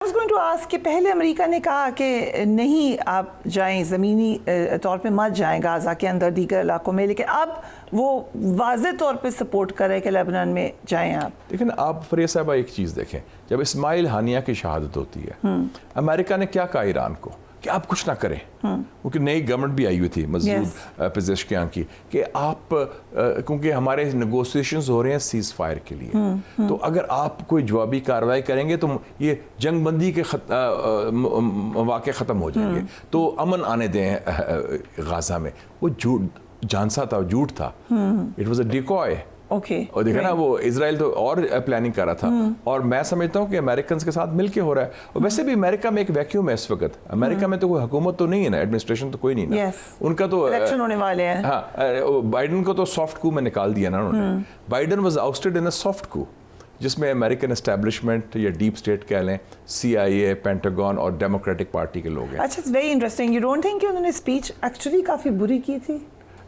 was going to ask کہ پہلے امریکہ نے کہا کہ نہیں آپ جائیں زمینی طور پہ مت جائیں غازہ کے اندر دیگر علاقوں میں, لیکن اب وہ واضح طور پہ سپورٹ کر رہے کہ لبنان میں جائیں آپ. لیکن آپ فریہ صاحبہ ایک چیز دیکھیں, جب اسماعیل ہانیہ کی شہادت ہوتی ہے امریکہ نے کیا کہا ایران کو کہ آپ کچھ نہ کریں, کیونکہ نئی گورنمنٹ بھی آئی ہوئی تھی مسعود پزشکیان کی, کہ آپ کیونکہ ہمارے نیگوسیشنز ہو رہے ہیں سیز فائر کے لیے, تو اگر آپ کوئی جوابی کارروائی کریں گے تو یہ جنگ بندی کے واقع ختم ہو جائیں گے, تو امن آنے دیں غازہ میں. وہ جھانسا تھا, جھوٹ تھا, اٹ واز اے ڈیکوائے. اور دیکھا نا وہ اسرائیل تو اور پلاننگ کر رہا تھا, اور میں سمجھتا ہوں کہ امریکنز کے ساتھ مل کے ہو رہا ہے. اور ویسے بھی امریکہ میں ایک ویکیوم ہے اس وقت, امریکہ میں تو کوئی حکومت تو نہیں ہے نا, ایڈمنسٹریشن تو کوئی نہیں نا, ان کا تو الیکشن ہونے والے ہیں. ہاں, بائیڈن کو تو سافٹ کو میں نکال دیا نا انہوں نے. Biden was ousted in a soft coup, جس میں امریکن اسٹیبلشمنٹ یا ڈیپ اسٹیٹ کہہ لیں, سی آئی اے, پینٹاگون اور ڈیموکریٹک پارٹی کے لوگ ہیں. اچھا, it's very interesting. You don't think کہ انہوں نے اسپیچ ایکچولی کافی بری کی تھی؟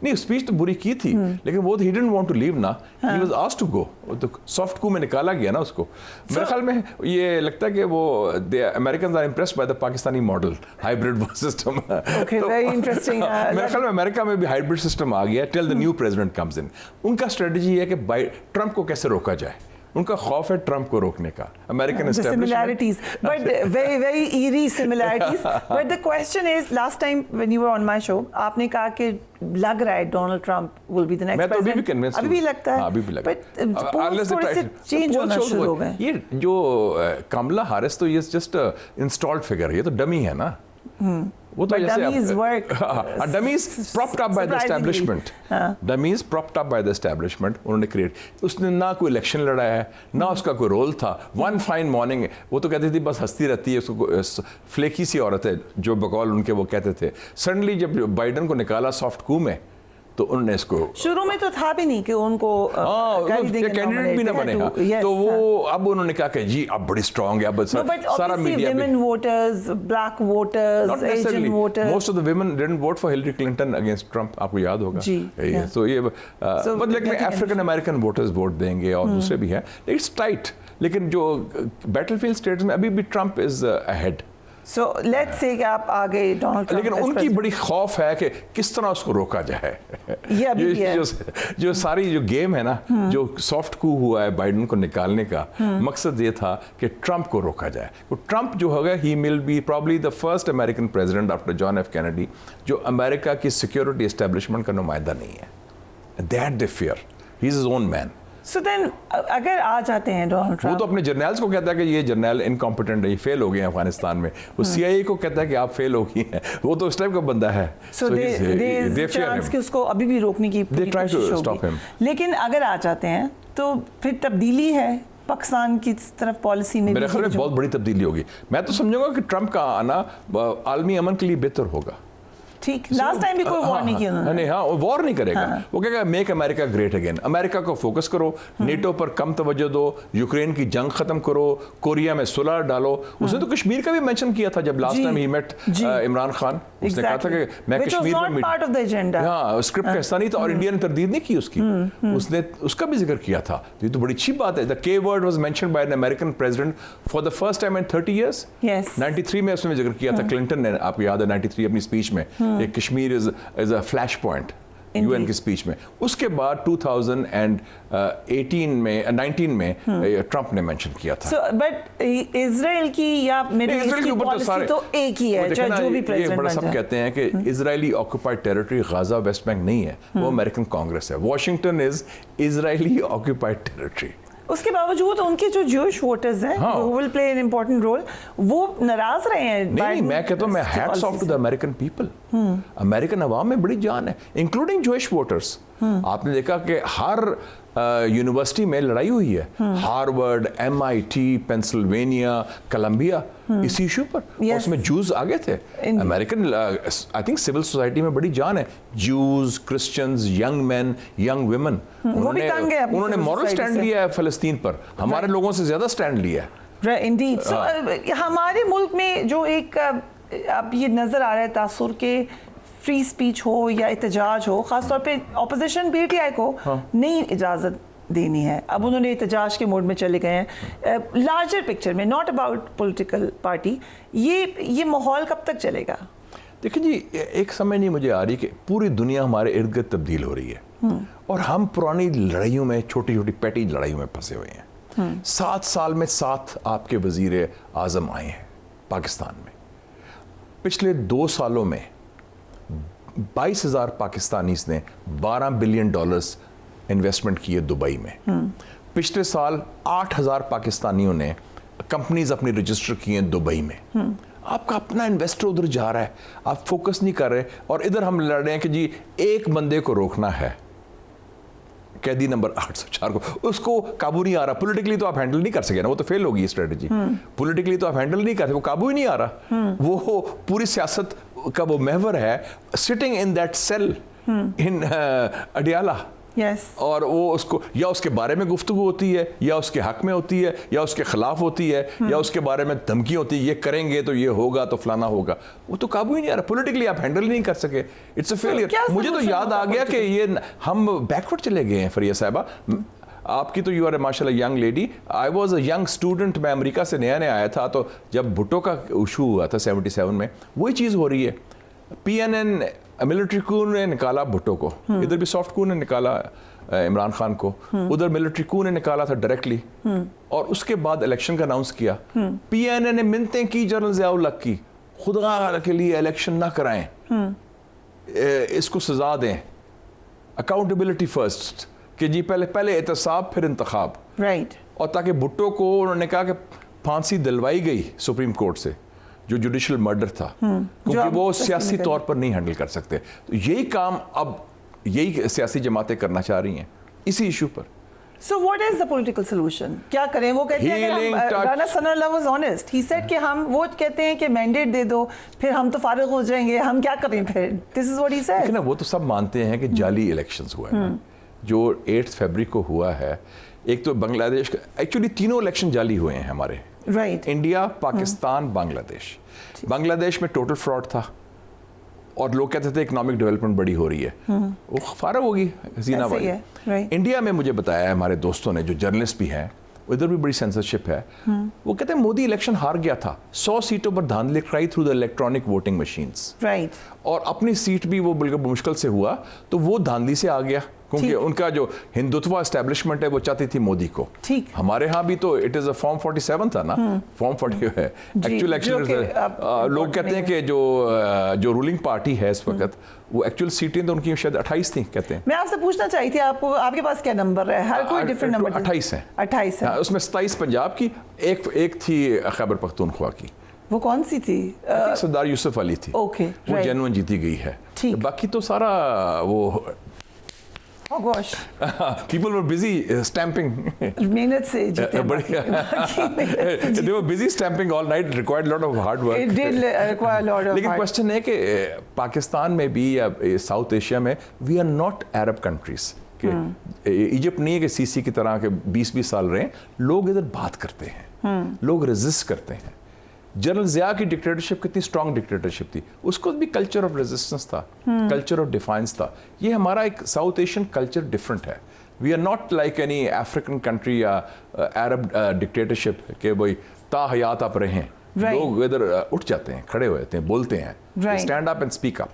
نہیں, اسپیچ تو بری کی تھی, لیکن وہ ہی ڈڈنٹ وانٹ ٹو لیو نا, he was asked to go. تو سافٹ کو میں نکالا گیا نا اس کو. میرے خیال میں یہ لگتا ہے کہ وہ Americans are impressed by the Pakistani model hybrid system. Very interesting. میرے خیال میں امریکہ میں بھی ہائیبرڈ سسٹم آ گیا till the new president comes in. ان کا اسٹریٹجی ہے کہ ٹرمپ کو کیسے روکا جائے, ان کا خوف ہے ٹرمپ کو روکنے کا. American similarities, but very very eerie similarities. But the question is, last time when you were on my show, آپ نے کہا کہ لگ رہا ہے Donald Trump will be the next president. ابھی بھی لگتا ہے, but تھوڑے سے چینج ہونا شروع ہو گئے. یہ جو کملا ہارس تو یہ جسٹ انسٹالڈ فگر ہے, یہ تو ڈمی ہے نا. وہ تو dummies propped up by the establishment, dummies propped up by the establishment انہوں نے کریٹ. اس نے نہ کوئی الیکشن لڑایا ہے, نہ اس کا کوئی رول تھا. ون فائن مارننگ وہ تو کہتی تھی بس ہنستی رہتی ہے, اس کو فلیکی سی عورت ہے جو بقول ان کے وہ کہتے تھے. سڈنلی جب بائیڈن کو نکالا سافٹ کو میں, تو انہوں نے اس کو شروع میں تو تھا بھی نہیں کہ ان کو کینڈیڈیٹ بھی نہ بنے. تو وہ اب انہوں نے کہا کہ جی اب بڑی اسٹرانگ ہے, اب سارا media women voters, black voters, Asian voters, most of the women didn't vote for Hillary Clinton against Trump, آپ کو یاد ہوگا. تو یہ لیکن افریقن امریکن ووٹرز ووٹ دیں گے اور دوسرے بھی ہیں. اٹس ٹائٹ, لیکن جو بیٹل فیلڈ اسٹیٹس میں ابھی بھی Trump is ahead. So let's say کہ آپ آگے ڈونلڈ ٹرمپ, لیکن ان کی بڑی خوف ہے کہ کس طرح اس کو روکا جائے. جو ساری جو گیم ہے نا, جو سافٹ کو ہوا ہے بائیڈن کو نکالنے کا, مقصد یہ تھا کہ ٹرمپ کو روکا جائے. ٹرمپ جو ہوگا ہی will be probably the first American president after John F Kennedy جو امریکہ کی سیکورٹی اسٹیبلشمنٹ کا نمائندہ نہیں ہے. That they fear, he is his own man. So then اگر آ جاتے ہیں ڈونلڈ ٹرمپ, وہ تو اپنے جرنیلز کو کہتا ہے کہ یہ جرنیل انکمپیٹنٹ ہے, یہ فیل ہو گئے ہیں افغانستان میں. وہ سی آئی اے کو کہتا ہے کہ آپ فیل ہو گئی ہیں. وہ تو اس ٹائپ کا بندہ ہے. So there's chance کہ اس کو ابھی بھی روکنے کی کوشش ہوگی. لیکن اگر آ جاتے ہیں تو پھر تبدیلی ہے پاکستان کی طرف پالیسی میں. میرے خیال میں بہت بڑی تبدیلی ہوگی. میں تو سمجھوں گا کہ ٹرمپ کا آنا عالمی امن کے لیے بہتر ہوگا. ٹھیک, لاسٹ ٹائم بھی کوئی وار نہیں کیا انہوں نے. ہاں, وار نہیں کرے گا. وہ کہے گا میک امریکہ گریٹ اگین. امریکہ کو فوکس کرو, نیٹو پر کم توجہ دو, یوکرین کی جنگ ختم کرو, کوریا میں صلح ڈالو. اس نے تو کشمیر کا بھی مینشن کیا تھا جب لاسٹ ٹائم ہی میٹ عمران خان. اس نے کہا تھا کہ میں کشمیر میں, ہاں اسکرپٹ کا حصہ نہیں تھا, اور انڈیا نے تردید نہیں کی اس کی. اس نے اس کا بھی ذکر کیا تھا. یہ تو بڑی اچھی بات ہے. دا کے word was mentioned by N American president for the first time in 30 years. 93 میں اس نے ذکر کیا تھا کلنٹن نے, آپ کو یاد ہے 93 اپنی اسپیچ میں, کشمیر از اے فلیش پوائنٹ یو این کی اسپیچ میں. اس کے بعد 2018 میں 19 میں ٹرمپ نے مینشن کیا تھا. بٹ اسرائیل کی یا مڈل ایسٹ کی پالیسی تو ایک ہی ہے, جو بھی پریزیڈنٹ بن جائے. سب کہتے ہیں کہ Israeli occupied territory Gaza West Bank نہیں ہے, وہ امریکن کانگریس ہے. Washington is Israeli occupied territory. اس کے باوجود ان کے جو جوش ووٹرز ہیں وہ will play an important role, وہ ناراض رہے ہیں. نہیں, میں کہتا ہوں میں hats off to the American people. American عوام میں بڑی جان ہے, انکلوڈنگ جوش ووٹرز. آپ نے دیکھا کہ ہر یونیورسٹی میں لڑائی ہوئی ہے, ہارورڈ, MIT, پینسلوینیا, کولمبیا, اس ایشو پر. اس میں جوز آگے تھے. American I think civil society میں بڑی جان ہے. Jews, Christians, young men, young women, انہوں نے مورل سٹینڈ لیا ہے فلسطین پر. ہمارے لوگوں سے زیادہ سٹینڈ لیا ہے. انڈیڈ. سو ہمارے ملک میں جو ایک اب یہ نظر آ رہا ہے تاثر کہ فری سپیچ ہو یا احتجاج ہو, خاص طور پہ اپوزیشن PTI کو نہیں اجازت دینی ہے. اب انہوں نے احتجاج کے موڈ میں چلے گئے ہیں. لارجر پکچر میں, ناٹ اباؤٹ پولیٹیکل پارٹی, یہ ماحول کب تک چلے گا؟ دیکھیں جی, ایک سمجھ نہیں مجھے آ رہی کہ پوری دنیا ہمارے ارد گرد تبدیل ہو رہی ہے اور ہم پرانی لڑائیوں میں, چھوٹی چھوٹی پیٹی لڑائیوں میں پھنسے ہوئے ہیں. 7 سال میں 7 آپ کے وزیر اعظم آئے ہیں پاکستان میں. پچھلے 2 سالوں میں 22,000 پاکستانیز نے $12 بلین انویسٹمنٹ کیے دبئی میں. پچھلے سال 8,000 پاکستانیوں نے کمپنیز اپنی رجسٹر کی ہیں دبئی میں. آپ کا اپنا انویسٹر ادھر جا رہا ہے, آپ فوکس نہیں کر رہے, اور ادھر ہم لڑ رہے ہیں کہ جی ایک بندے کو روکنا ہے, قیدی نمبر 804 کو, اس کو قابو نہیں آ رہا. پولیٹیکلی تو آپ ہینڈل نہیں کر سکے نا, وہ تو فیل ہوگی اسٹریٹجی. پولیٹیکلی تو آپ ہینڈل نہیں کر سکے, وہ قابو ہی نہیں آ رہا. وہ پوری سیاست کا وہ محور ہے, سٹنگ ان دیٹ سیل ان اڈیالہ. اور وہ اس کو یا اس کے بارے میں گفتگو ہوتی ہے, یا اس کے حق میں ہوتی ہے, یا اس کے خلاف ہوتی ہے, یا اس کے بارے میں دھمکی ہوتی ہے, یہ کریں گے تو یہ ہوگا تو فلانا ہوگا. وہ تو قابو ہی نہیں آ رہا. پولیٹیکلی آپ ہینڈل نہیں کر سکے. It's a failure. مجھے تو یاد آ گیا کہ یہ ہم بیکورڈ چلے گئے ہیں. فریہ صاحبہ, آپ کی تو یو آر اے ماشاء اللہ young lady. I was a young student. میں امریکہ سے نیا نیا آیا تھا, تو جب بھٹو کا ایشو ہوا تھا 77 میں, وہی چیز ہو رہی ہے. PNN ملٹری کو نے نکالا بھٹو کو, ادھر بھی سافٹ کو نے نکالا عمران خان کو, ادھر ملٹری کو نے نکالا تھا ڈائریکٹلی, اور اس کے بعد الیکشن کا اناؤنس کیا. PNN نے منتیں کی جنرل ضیاء الحق کی, خدا کے لیے الیکشن نہ کرائیں, اس کو سزا دیں, اکاؤنٹیبلٹی فرسٹ, کہ جی پہلے احتساب پھر انتخاب. رائٹ. اور تاکہ بھٹو کو انہوں نے کہا کہ پھانسی دلوائی گئی سپریم کورٹ سے, جو جوڈیشل مرڈر تھا, کیونکہ وہ سیاسی طور پر نہیں ہینڈل کر سکتے. تو یہی کام اب یہی سیاسی جماعتیں کرنا چاہ رہی ہیں اسی issue per. So what is the political solution? کیا کریں؟ وہ کہتے ہیں رانا ثناء اللہ was honest. He said کہ وہ کہتے ہیں کہ مینڈیٹ دے دو, پھر ہم تو فارغ ہو جائیں گے, ہم کیا کریں پھر. This is what he said. وہ تو سب مانتے ہیں کہ جعلی الیکشنز ہوا ہے, جو 8 فروری کو ہوا ہے. ایک تو بنگلہ دیش کا, ایکچولی تینوں الیکشن جعلی ہوئے ہیں ہمارے. رائٹ. انڈیا, پاکستان, بنگلہ دیش. بنگلہ دیش میں ٹوٹل فراڈ تھا, اور لوگ کہتے تھے اکنامک ڈیولپمنٹ بڑی ہو رہی ہے, وہ فارغ ہوگی حسینہ بھائی. انڈیا میں مجھے بتایا ہے ہمارے دوستوں نے جو جرنلسٹ بھی ہیں, ادھر بھی بڑی سینسرشپ ہے. وہ کہتے ہیں مودی الیکشن ہار گیا تھا, 100 سیٹوں پر دھاندلی کرائی through the electronic voting machines, اور اپنی سیٹ بھی وہ بالکل مشکل سے ہوا, تو وہ دھاندلی سے آ گیا, کیونکہ ان کا جو ہندوتوا اسٹیبلشمنٹ ہے وہ چاہتی تھی مودی کو. ہمارے ہاں بھی تو اٹ از اے فارم 47 تھا نا, فارم 40 ہے ایکچوئل ایکچوئل. لوگ کہتے ہیں کہ جو رولنگ پارٹی ہے اس وقت, وہ ایکچوئل سیٹیں تو ان کی شاید 28 تھیں کہتے ہیں. میں آپ سے پوچھنا چاہی تھی, آپ کے پاس کیا نمبر ہے؟ ہر کوئی ڈفرنٹ نمبر. 28 ہیں. 28 ہیں. اس میں 27 پنجاب کی, ایک تھی خیبر پختونخوا کی. وہ کون سی تھی؟ سردار یوسف علی تھی. اوکے. وہ جینوئن جیتی گئی ہے. باقی تو سارا وہ Oh gosh. People were busy stamping. محنت سے جیتے. They were busy stamping all night. It required a lot of hard work. It did require a lot of. لیکن question ہے کہ پاکستان میں بھی یا ساؤتھ ایشیا میں we are not Arab countries. کہ ایجپٹ نہیں ہے کہ CC کی طرح کے 20 سال رہے ہیں. لوگ ادھر بات کرتے ہیں, لوگ ریزسٹ کرتے ہیں. جنرل ضیاء کی ڈکٹیٹرشپ کتنی اسٹرانگ ڈکٹیٹرشپ تھی, اس کو بھی کلچر آف ریزسٹنس تھا, کلچر آف ڈیفائنس تھا. یہ ہمارا ایک ساؤتھ ایشین کلچر ڈفرینٹ ہے. We are not like any African country یا عرب ڈکٹیٹرشپ کہ بھائی تا حیات آپ رہیں. لوگ ادھر اٹھ جاتے ہیں, کھڑے ہو جاتے ہیں, بولتے ہیں, stand up and speak up.